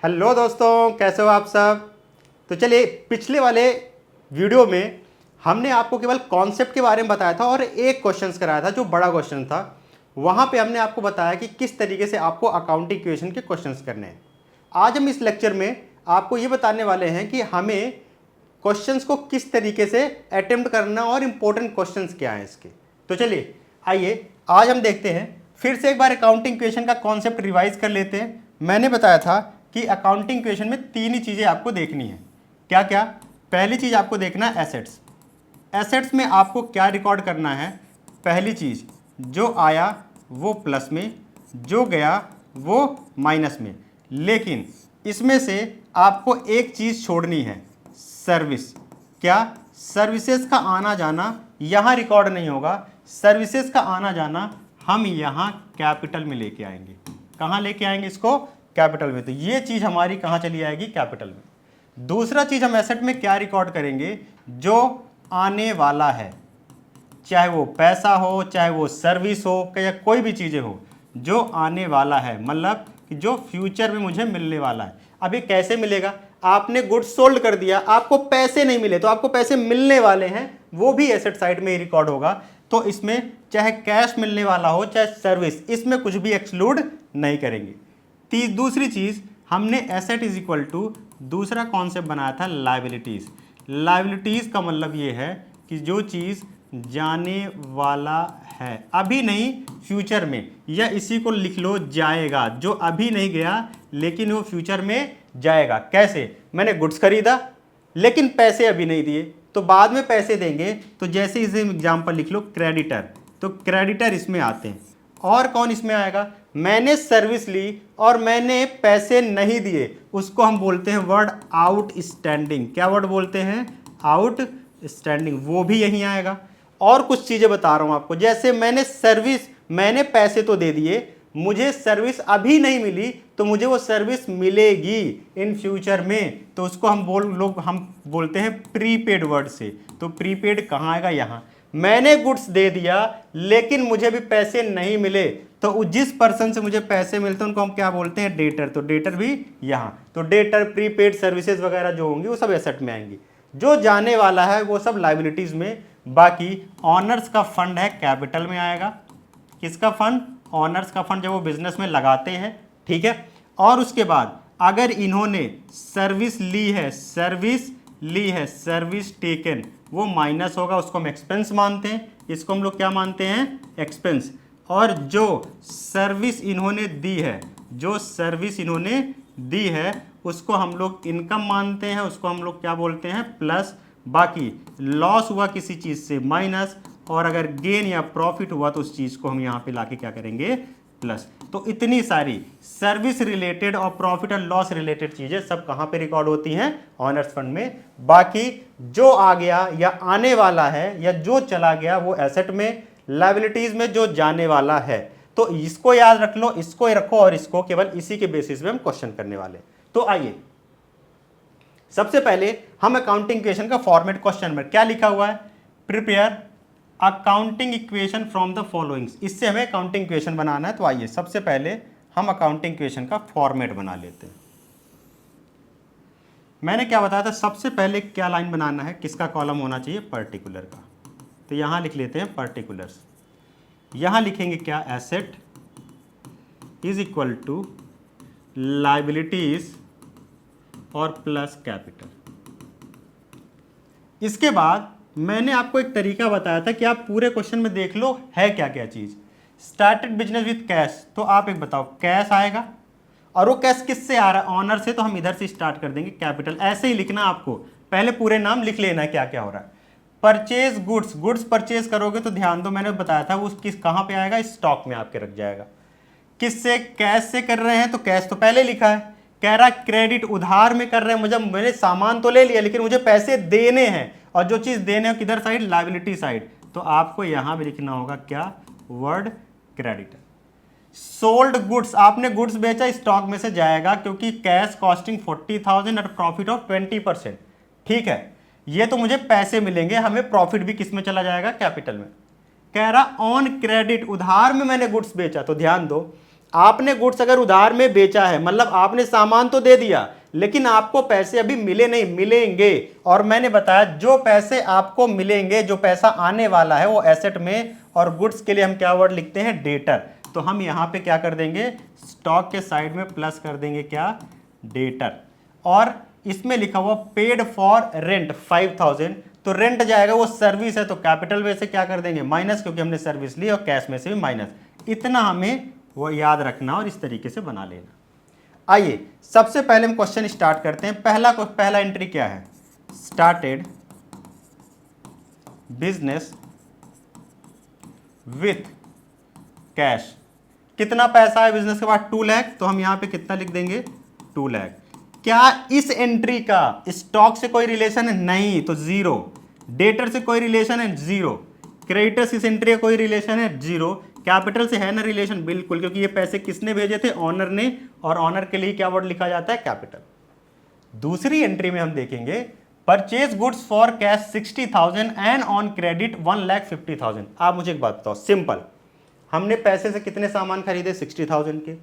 Hello दोस्तों, कैसे हो आप सब। तो चलिए, पिछले वाले वीडियो में हमने आपको केवल कॉन्सेप्ट के बारे में बताया था और एक क्वेश्चंस कराया था जो बड़ा क्वेश्चन था। वहाँ पे हमने आपको बताया कि किस तरीके से आपको अकाउंटिंग इक्वेशन के क्वेश्चंस करने हैं। आज हम इस लेक्चर में आपको ये बताने वाले हैं कि हमें क्वेश्चंस को किस तरीके से अटेम्प्ट करना और इम्पोर्टेंट क्वेश्चंस क्या हैं इसके। तो चलिए आइए आज हम देखते हैं, फिर से एक बार अकाउंटिंग इक्वेशन का कॉन्सेप्ट रिवाइज कर लेते हैं। मैंने बताया था कि अकाउंटिंग इक्वेशन में तीन ही चीज़ें आपको देखनी है। क्या क्या? पहली चीज़ आपको देखना है एसेट्स। एसेट्स में आपको क्या रिकॉर्ड करना है? पहली चीज़, जो आया वो प्लस में, जो गया वो माइनस में। लेकिन इसमें से आपको एक चीज़ छोड़नी है, सर्विस। क्या? सर्विसेज का आना जाना यहाँ रिकॉर्ड नहीं होगा। सर्विसेज का आना जाना हम यहाँ कैपिटल में लेके आएंगे। कहाँ लेके आएंगे इसको? कैपिटल में। तो ये चीज़ हमारी कहाँ चली आएगी? कैपिटल में। दूसरा चीज़ हम एसेट में क्या रिकॉर्ड करेंगे? जो आने वाला है, चाहे वो पैसा हो, चाहे वो सर्विस हो, या कोई भी चीज़ें हो, जो आने वाला है, मतलब कि जो फ्यूचर में मुझे मिलने वाला है। अब ये कैसे मिलेगा? आपने गुड्स सोल्ड कर दिया, आपको पैसे नहीं मिले, तो आपको पैसे मिलने वाले हैं, वो भी एसेट साइड में ही रिकॉर्ड होगा। तो इसमें चाहे कैश मिलने वाला हो चाहे सर्विस, इसमें कुछ भी एक्सक्लूड नहीं करेंगे। दूसरी चीज़, हमने एसेट इज इक्वल टू दूसरा कॉन्सेप्ट बनाया था लायबिलिटीज़। लायबिलिटीज़ का मतलब ये है कि जो चीज़ जाने वाला है, अभी नहीं फ्यूचर में, या इसी को लिख लो जाएगा, जो अभी नहीं गया लेकिन वो फ्यूचर में जाएगा। कैसे? मैंने गुड्स खरीदा लेकिन पैसे अभी नहीं दिए, तो बाद में पैसे देंगे। तो जैसे इसे एग्जांपल लिख लो क्रेडिटर, तो क्रेडिटर इसमें आते हैं। और कौन इसमें आएगा? मैंने सर्विस ली और मैंने पैसे नहीं दिए, उसको हम बोलते हैं वर्ड आउटस्टैंडिंग। क्या वर्ड बोलते हैं? आउटस्टैंडिंग। वो भी यहीं आएगा। और कुछ चीज़ें बता रहा हूँ आपको, जैसे मैंने पैसे तो दे दिए, मुझे सर्विस अभी नहीं मिली, तो मुझे वो सर्विस मिलेगी इन फ्यूचर में, तो उसको हम बोलते हैं प्रीपेड वर्ड से। तो प्रीपेड कहाँ आएगा? यहाँ। मैंने गुड्स दे दिया लेकिन मुझे भी पैसे नहीं मिले, तो जिस पर्सन से मुझे पैसे मिलते हैं उनको हम क्या बोलते हैं? डेटर। तो डेटर भी यहाँ। तो डेटर, प्रीपेड सर्विसेज वगैरह जो होंगी वो सब एसेट में आएंगी। जो जाने वाला है वो सब लायबिलिटीज में। बाकी ऑनर्स का फंड है, कैपिटल में आएगा। किसका फंड? ऑनर्स का फंड, जब वो बिजनेस में लगाते हैं, ठीक है। और उसके बाद अगर इन्होंने सर्विस ली है, सर्विस टेकन, वो माइनस होगा, उसको हम एक्सपेंस मानते हैं। इसको हम लोग क्या मानते हैं? एक्सपेंस। और जो सर्विस इन्होंने दी है, उसको हम लोग इनकम मानते हैं, उसको हम लोग क्या बोलते हैं? प्लस। बाकी लॉस हुआ किसी चीज़ से, माइनस। और अगर गेन या प्रॉफिट हुआ तो उस चीज़ को हम यहाँ पे लाके क्या करेंगे? प्लस। तो इतनी सारी सर्विस रिलेटेड और प्रॉफिट एंड लॉस रिलेटेड चीज़ें सब कहाँ पे रिकॉर्ड होती हैं? ऑनर्स फंड में। बाकी जो आ गया या आने वाला है या जो चला गया वो एसेट में। लायबिलिटीज में जो जाने वाला है, तो इसको याद रख लो, इसको रखो, और इसको केवल इसी के बेसिस पे हम क्वेश्चन करने वाले। तो आइए, सबसे पहले हम अकाउंटिंग इक्वेशन का फॉर्मेट क्वेश्चन में क्या लिखा हुआ है? Prepare accounting equation from the followings. इससे हमें अकाउंटिंग इक्वेशन बनाना है। तो आइए सबसे पहले हम अकाउंटिंग इक्वेशन का फॉर्मेट बना लेते हैं। मैंने क्या बताया था? सबसे पहले क्या लाइन बनाना है, किसका कॉलम होना चाहिए? पर्टिकुलर का। तो यहां लिख लेते हैं पर्टिकुलर्स। यहां लिखेंगे क्या? Asset is equal to liabilities और प्लस कैपिटल। इसके बाद मैंने आपको एक तरीका बताया था कि आप पूरे क्वेश्चन में देख लो है क्या क्या चीज। स्टार्टेड बिजनेस विद कैश, तो आप एक बताओ, कैश आएगा, और वो कैश किससे आ रहा है? ऑनर से। तो हम इधर से स्टार्ट कर देंगे, कैपिटल। ऐसे ही लिखना आपको, पहले पूरे नाम लिख लेना है क्या क्या हो रहा है। परचेज गुड्स परचेज करोगे तो ध्यान दो, मैंने बताया था वो कहाँ पे आएगा? स्टॉक में आपके रख जाएगा। किससे? कैश से कर रहे हैं, तो कैश तो पहले लिखा है। कह रहा क्रेडिट, उधार में कर रहे हैं, मुझे मैंने सामान तो ले लिया लेकिन मुझे पैसे देने हैं, और जो चीज देने हैं किधर साइड? Liability side. तो आपको यहां भी लिखना होगा क्या? Word creditor. सोल्ड गुड्स, आपने गुड्स बेचा, स्टॉक में से जाएगा, क्योंकि कैश कॉस्टिंग 40,000 और प्रॉफिट ऑफ 20%। ठीक है, ये तो मुझे पैसे मिलेंगे, हमें प्रॉफिट भी किस में चला जाएगा? कैपिटल में। कह रहा ऑन क्रेडिट, उधार में मैंने गुड्स बेचा, तो ध्यान दो आपने गुड्स अगर उधार में बेचा है, मतलब आपने सामान तो दे दिया लेकिन आपको पैसे अभी मिले नहीं, मिलेंगे। और मैंने बताया जो पैसे आपको मिलेंगे, जो पैसा आने वाला है वो एसेट में, और गुड्स के लिए हम क्या वर्ड लिखते हैं, डेटर। तो हम यहां पे क्या कर देंगे, स्टॉक के साइड में प्लस कर देंगे क्या, डेटर। और इसमें लिखा हुआ पेड फॉर रेंट 5000, तो रेंट जाएगा, वो सर्विस है तो कैपिटल में से क्या कर देंगे, माइनस, क्योंकि हमने सर्विस ली, और कैश में से भी माइनस। इतना हमें वो याद रखना और इस तरीके से बना लेना। आइए सबसे पहले हम क्वेश्चन स्टार्ट करते हैं। पहला एंट्री क्या है, स्टार्टेड बिजनेस विथ कैश। कितना पैसा है बिजनेस के बाद, 2 लाख, तो हम यहां पे कितना लिख देंगे, 2 लाख। क्या इस एंट्री का स्टॉक से कोई रिलेशन है, नहीं, तो जीरो। डेटर से कोई रिलेशन है, जीरो। क्रेडिटर से इस एंट्री का कोई रिलेशन है, जीरो। कैपिटल से है ना रिलेशन, बिल्कुल, क्योंकि ये पैसे किसने भेजे थे, ऑनर ने, और ऑनर के लिए क्या वर्ड लिखा जाता है, कैपिटल। दूसरी एंट्री में हम देखेंगे purchase goods for cash 60,000 and on credit 1,50,000। आप मुझे एक बात बताओ, सिंपल, हमने पैसे से कितने सामान खरीदे, 60,000 के।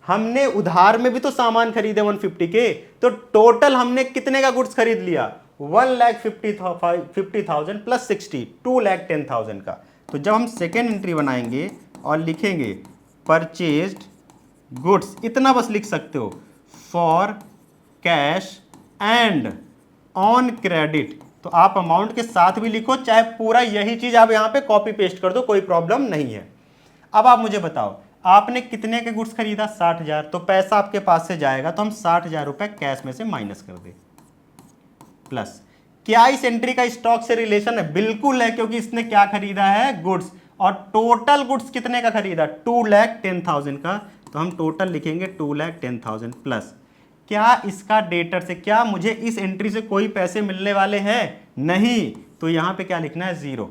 हमने उधार में भी तो सामान खरीदे 150 के, तो टोटल हमने कितने का गुड्स खरीद लिया, 1,50,000 प्लस 60, 2,10,000 का। तो जब हम सेकेंड एंट्री बनाएंगे और लिखेंगे परचेज्ड गुड्स, इतना बस लिख सकते हो, for cash and on credit, तो आप अमाउंट के साथ भी लिखो, चाहे पूरा यही चीज आप यहां पे कॉपी पेस्ट कर दो, कोई प्रॉब्लम नहीं है। अब आप मुझे बताओ, आपने कितने के गुड्स खरीदा, 60,000, तो पैसा आपके पास से जाएगा, तो हम 60,000 रुपए कैश में से माइनस कर दे, प्लस। क्या इस एंट्री का स्टॉक से रिलेशन है, बिल्कुल है, क्योंकि इसने क्या खरीदा है, गुड्स, और टोटल गुड्स कितने का खरीदा, 2,10,000 का, तो हम टोटल लिखेंगे 2,10,000 प्लस। क्या इसका डेटर से, क्या मुझे इस एंट्री से कोई पैसे मिलने वाले हैं, नहीं, तो यहां पे क्या लिखना है, जीरो।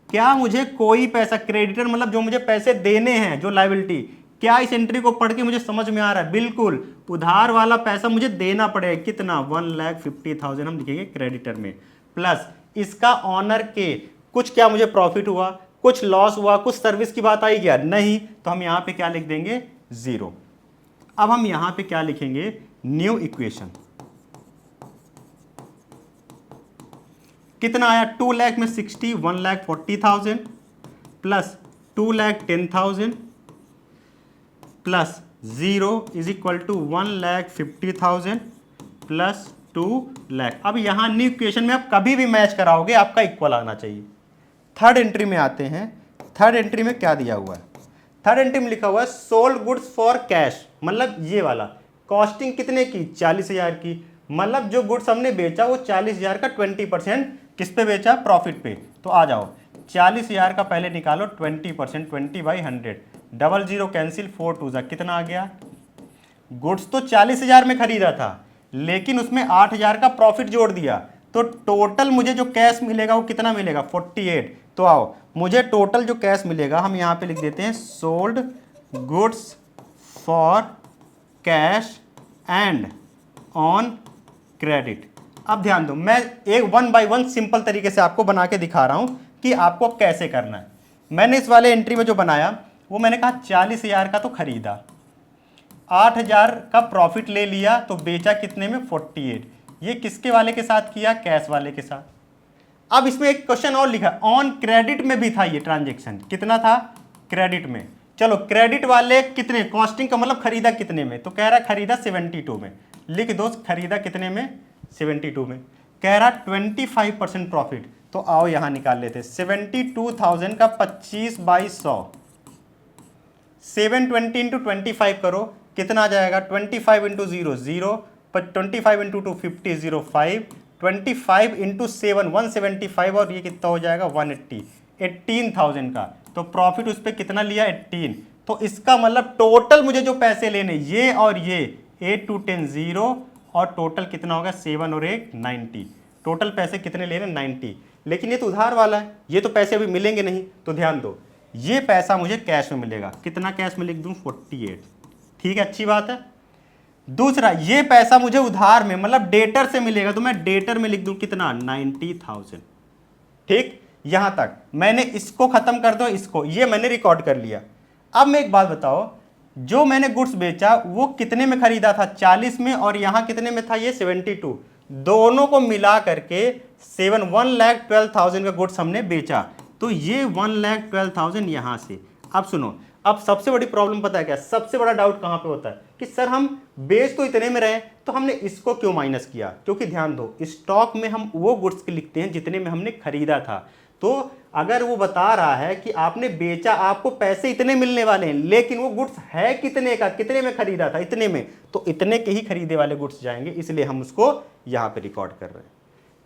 क्या मुझे कोई पैसा, क्रेडिटर मतलब जो मुझे पैसे देने हैं, जो लायबिलिटी, क्या इस एंट्री को पढ़ के मुझे समझ में आ रहा है, बिल्कुल, उधार वाला पैसा मुझे देना पड़ेगा, कितना, 1,50,000 हम लिखेंगे क्रेडिटर में, प्लस इसका ऑनर के कुछ, क्या मुझे प्रॉफिट हुआ, कुछ लॉस हुआ, कुछ सर्विस की बात आई क्या, नहीं, तो हम यहां पे क्या लिख देंगे, जीरो। अब हम यहां पे क्या लिखेंगे, न्यू इक्वेशन, कितना आया, 2 लाख में 60, 1,40,000 plus 2,10,000 plus 0 is equal to 1,50,000 plus 2 lakh. अब यहां न्यू इक्वेशन में आप कभी भी मैच कराओगे आपका इक्वल आना चाहिए। थर्ड एंट्री में आते हैं। थर्ड एंट्री में क्या दिया हुआ है, थर्ड एंट्री में लिखा हुआ है सोल्ड गुड्स फॉर कैश, मतलब ये वाला कॉस्टिंग कितने की, 40,000 की, मतलब जो गुड्स हमने बेचा वो 40,000 का 20% किस पे बेचा, प्रॉफिट पे। तो आ जाओ 40,000 का पहले निकालो 20%, 20/100, डबल जीरो कैंसिल, 4 2 जा, कितना आ गया, गुड्स तो 40,000 में खरीदा था लेकिन उसमें 8,000 का प्रॉफिट जोड़ दिया, तो टोटल मुझे जो कैश मिलेगा वो कितना मिलेगा, 48। तो आओ मुझे टोटल जो कैश मिलेगा हम यहां पे लिख देते हैं sold goods for cash and on credit. अब ध्यान दो, मैं एक 1 बाय 1 सिंपल तरीके से आपको बना के दिखा रहा हूं कि आपको कैसे करना है। मैंने इस वाले एंट्री में जो बनाया वो मैंने कहा 40,000 का तो खरीदा, 8,000 का प्रॉफिट ले लिया, तो बेचा कितने में, 48। ये किसके वाले के साथ किया, कैश वाले के साथ। अब इसमें एक क्वेश्चन और लिखा, ऑन क्रेडिट में भी था ये ट्रांजेक्शन, कितना था, क्रेडिट में। चलो क्रेडिट वाले कितने, कॉस्टिंग का मतलब खरीदा कितने में, तो कह रहा खरीदा 72 में, लिख दो खरीदा कितने में, 72 में। कह रहा 25% प्रॉफिट, तो आओ यहां निकाल लेते, 72,000 का 25/100, 720 इंटू 25 करो, कितना आ जाएगा, 25 इंटू 0 0, 25 इंटू 2 50 0 5, 25 इंटू 7 175, और ये कितना हो जाएगा 180, 18,000 का। तो प्रॉफिट उस पर कितना लिया, 18। तो इसका मतलब टोटल मुझे जो पैसे लेने, ये और ये 8 to 10 0, और टोटल कितना होगा 7 और 1 90। टोटल पैसे कितने ले रहे हैं, 90। लेकिन ये तो उधार वाला है, ये तो पैसे अभी मिलेंगे नहीं, तो ध्यान दो ये पैसा मुझे कैश में मिलेगा, कितना कैश में लिख दूं, 48। ठीक है, अच्छी बात है। दूसरा, ये पैसा मुझे उधार में मतलब डेटर से मिलेगा, तो मैं डेटर में लिख दूं कितना, 90,000। ठीक, यहां तक मैंने इसको खत्म कर दो, इसको, ये मैंने रिकॉर्ड कर लिया। अब मैं एक बात बताओ, जो मैंने गुड्स बेचा वो कितने में खरीदा था, 40 में, और यहाँ कितने में था, ये 72, दोनों को मिला करके 1,12,000 का गुड्स हमने बेचा। तो ये 1,12,000 यहाँ से। अब सुनो, अब सबसे बड़ी प्रॉब्लम पता है क्या, सबसे बड़ा डाउट कहाँ पे होता है कि सर हम बेच तो इतने में रहे, तो हमने इसको क्यों माइनस किया। क्योंकि ध्यान दो, स्टॉक में हम वो गुड्स के लिखते हैं जितने में हमने खरीदा था। तो अगर वो बता रहा है कि आपने बेचा, आपको पैसे इतने मिलने वाले हैं, लेकिन वो गुड्स है कितने का, कितने में खरीदा था, इतने में, तो इतने के ही खरीदे वाले गुड्स जाएंगे, इसलिए हम उसको यहाँ पे रिकॉर्ड कर रहे हैं।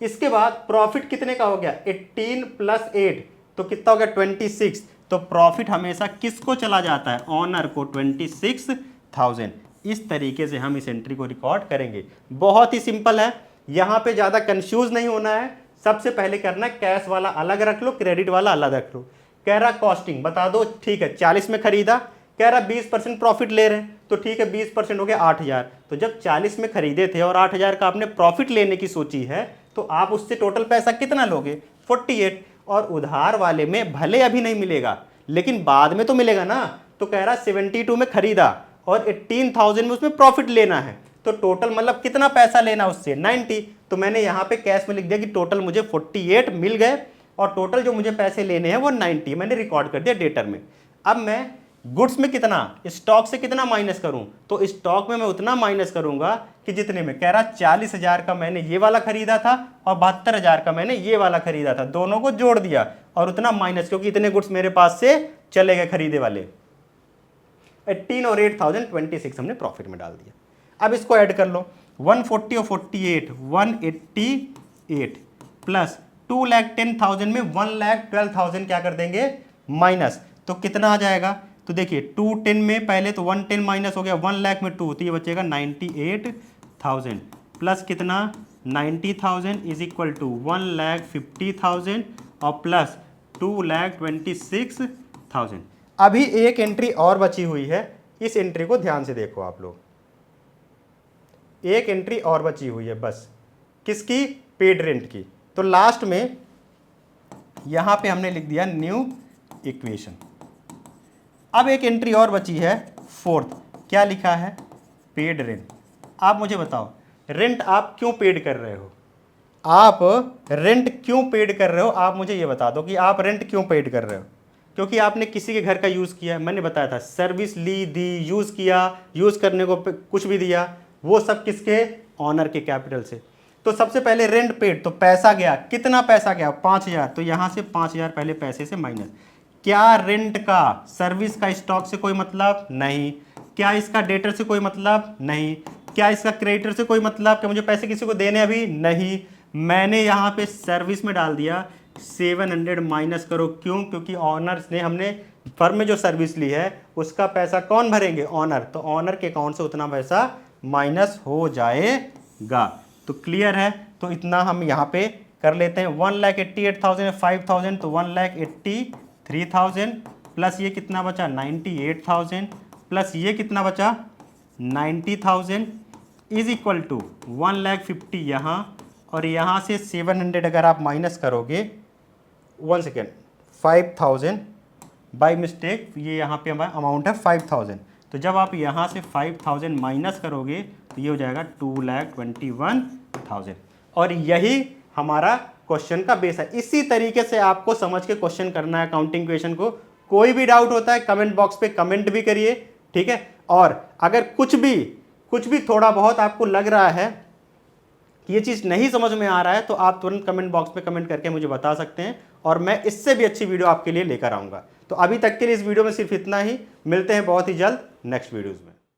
इसके बाद प्रॉफिट कितने का हो गया, 18 + 8, तो कितना हो गया, 26। तो प्रॉफिट हमेशा किसको चला जाता है, ऑनर को, 26,000। इस तरीके से हम इस एंट्री को रिकॉर्ड करेंगे। बहुत ही सिंपल है, यहाँ पे ज़्यादा कंफ्यूज नहीं होना है। सबसे पहले करना है, कैश वाला अलग रख लो, क्रेडिट वाला अलग रख लो। कह रहा कॉस्टिंग बता दो, ठीक है, 40 में खरीदा, कह रहा 20% प्रॉफिट ले रहे हैं, तो ठीक है, 20% हो गया 8,000। तो जब 40 में खरीदे थे और 8,000 का आपने प्रॉफिट लेने की सोची है, तो आप उससे टोटल पैसा कितना लोगे, 48। और उधार वाले में भले अभी नहीं मिलेगा, लेकिन बाद में तो मिलेगा ना। तो कह रहा 72 में खरीदा और 18,000 में उसमें प्रॉफिट लेना है, तो टोटल मतलब कितना पैसा लेना उससे, 90। तो मैंने यहाँ पे कैश में लिख दिया कि टोटल मुझे 48 मिल गए और टोटल जो मुझे पैसे लेने हैं वो 90, मैंने रिकॉर्ड कर दिया डेटर में। अब मैं गुड्स में कितना, स्टॉक से कितना माइनस करूं, तो स्टॉक में मैं उतना माइनस करूंगा कि जितने में, कह रहा 40,000 का मैंने ये वाला खरीदा था और 72,000 का मैंने ये वाला खरीदा था, दोनों को जोड़ दिया और उतना माइनस, क्योंकि इतने गुड्स मेरे पास से चले गए खरीदे वाले। 18 और 8,000, 26 हमने प्रॉफिट में डाल दिया। अब इसको ऐड कर लो, 140 और 48, 188 प्लस 2,10,000 में 1,12,000 क्या कर देंगे, माइनस। तो कितना आ जाएगा, तो देखिए 210 में पहले तो 110 माइनस हो गया, 1 लाख में 2, तो ये बचेगा 98,000 प्लस कितना, 90,000 इज इक्वल टू 1,50,000 और प्लस 2,26,000। अभी एक एंट्री और बची हुई है, इस एंट्री को ध्यान से देखो आप लोग। एक एंट्री और बची हुई है बस, किसकी, पेड रेंट की। तो लास्ट में यहां पे हमने लिख दिया न्यू इक्वेशन। अब एक एंट्री और बची है, फोर्थ, क्या लिखा है, पेड रेंट। आप मुझे बताओ, रेंट आप क्यों पेड कर रहे हो, आप रेंट क्यों पेड कर रहे हो, आप मुझे ये बता दो कि आप रेंट क्यों पेड कर रहे हो। क्योंकि आपने किसी के घर का यूज़ किया, मैंने बताया था, सर्विस ली, दी, यूज़ किया, यूज़ करने को कुछ भी दिया, वो सब किसके, ऑनर के कैपिटल से। तो सबसे पहले रेंट पेड, तो पैसा गया, कितना पैसा गया, 5,000, तो यहाँ से 5,000 पहले पैसे से माइनस। क्या रेंट का, सर्विस का स्टॉक से कोई मतलब नहीं, क्या इसका डेटर से कोई मतलब नहीं, क्या इसका क्रेडिटर से कोई मतलब, कि मुझे पैसे किसी को देने अभी नहीं। मैंने यहाँ पे सर्विस में डाल दिया 700 माइनस करो, क्यों, क्योंकि ऑनर्स ने, हमने फर्म में जो सर्विस ली है उसका पैसा कौन भरेंगे, ऑनर, तो ऑनर के अकाउंट से उतना पैसा माइनस हो जाएगा। तो क्लियर है, तो इतना हम यहाँ पे कर लेते हैं। 1,88,000 5,000, तो 1,83,000 प्लस ये कितना बचा, 98,000 प्लस ये कितना बचा, 90,000 इज इक्वल टू 1,50,000 यहाँ, और यहाँ से 700 अगर आप माइनस करोगे, 1 सेकेंड, 5,000 बाय मिस्टेक, ये यहाँ पे हमारा अमाउंट है 5,000, तो जब आप यहाँ से 5,000 माइनस करोगे तो ये हो जाएगा 2,21,000। और यही हमारा क्वेश्चन का बेस है। इसी तरीके से आपको समझ के क्वेश्चन करना है अकाउंटिंग क्वेश्चन को। कोई भी डाउट होता है कमेंट बॉक्स पे कमेंट भी करिए, ठीक है। और अगर कुछ भी थोड़ा बहुत आपको लग रहा है कि ये चीज़ नहीं समझ में आ रहा है, तो आप तुरंत कमेंट बॉक्स पे कमेंट करके मुझे बता सकते हैं और मैं इससे भी अच्छी वीडियो आपके लिए लेकर आऊँगा। तो अभी तक के लिए इस वीडियो में सिर्फ इतना ही, मिलते हैं बहुत ही जल्द नेक्स्ट वीडियोज़ में।